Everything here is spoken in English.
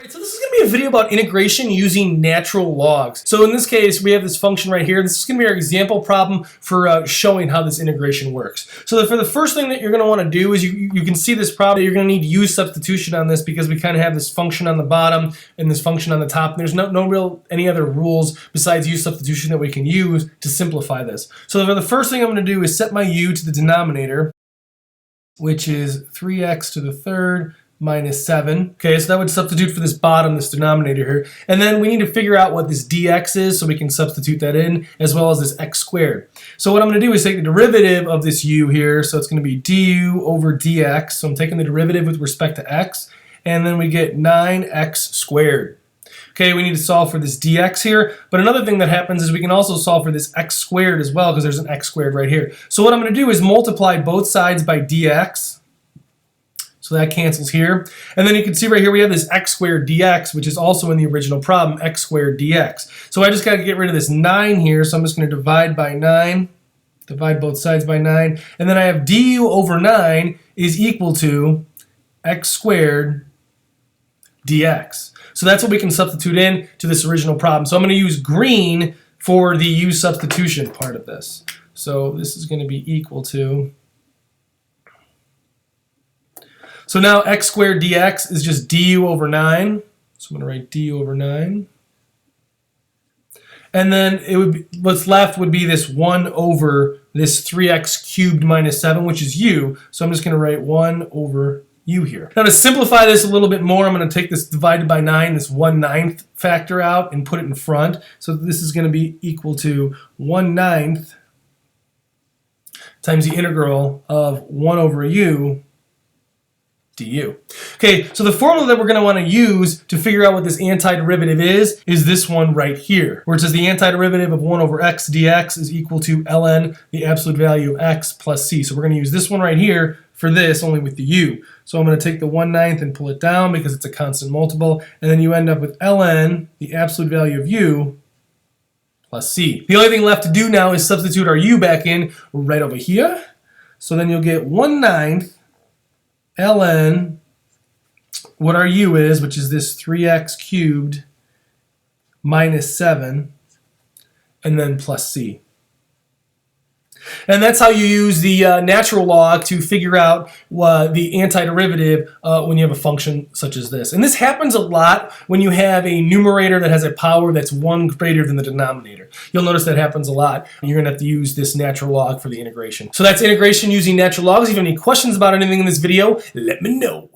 So this is going to be a video about integration using natural logs. So in this case, we have this function right here. This is going to be our example problem for showing how this integration works. So for the first thing that you're going to want to do is you can see this problem. You're going to need u substitution on this because we kind of have this function on the bottom and this function on the top. There's no real any other rules besides u substitution that we can use to simplify this. So for the first thing I'm going to do is set my u to the denominator, which is 3x to the third minus 7. Okay, so that would substitute for this bottom, this denominator here. And then we need to figure out what this dx is so we can substitute that in, as well as this x squared. So what I'm going to do is take the derivative of this u here. So it's going to be du over dx. So I'm taking the derivative with respect to x. And then we get 9x squared. Okay, we need to solve for this dx here. But another thing that happens is we can also solve for this x squared as well, because there's an x squared right here. So what I'm going to do is multiply both sides by dx. So that cancels here. And then you can see right here we have this x squared dx, which is also in the original problem, x squared dx. So I just got to get rid of this 9 here, so I'm just going to divide by 9, divide both sides by 9, and then I have du over 9 is equal to x squared dx. So that's what we can substitute in to this original problem. So I'm going to use green for the u substitution part of this. So this is going to be equal to... So now x squared dx is just du over 9. So I'm going to write du over 9. And then it would be, what's left would be this 1 over this 3x cubed minus 7, which is u. So I'm just going to write 1 over u here. Now to simplify this a little bit more, I'm going to take this divided by 9, this 1/9 factor out, and put it in front. So this is going to be equal to 1/9 times the integral of 1 over u du. Okay, so the formula that we're going to want to use to figure out what this antiderivative is this one right here, where it says the antiderivative of 1 over x dx is equal to ln, the absolute value of x, plus c. So we're going to use this one right here for this, only with the u. So I'm going to take the 1/9 and pull it down because it's a constant multiple, and then you end up with ln, the absolute value of u, plus c. The only thing left to do now is substitute our u back in right over here. So then you'll get 1/9 ln what our u is, which is this 3x cubed minus 7, and then plus c. And that's how you use the natural log to figure out the antiderivative when you have a function such as this. And this happens a lot when you have a numerator that has a power that's 1 greater than the denominator. You'll notice that happens a lot. You're going to have to use this natural log for the integration. So that's integration using natural logs. If you have any questions about anything in this video, let me know.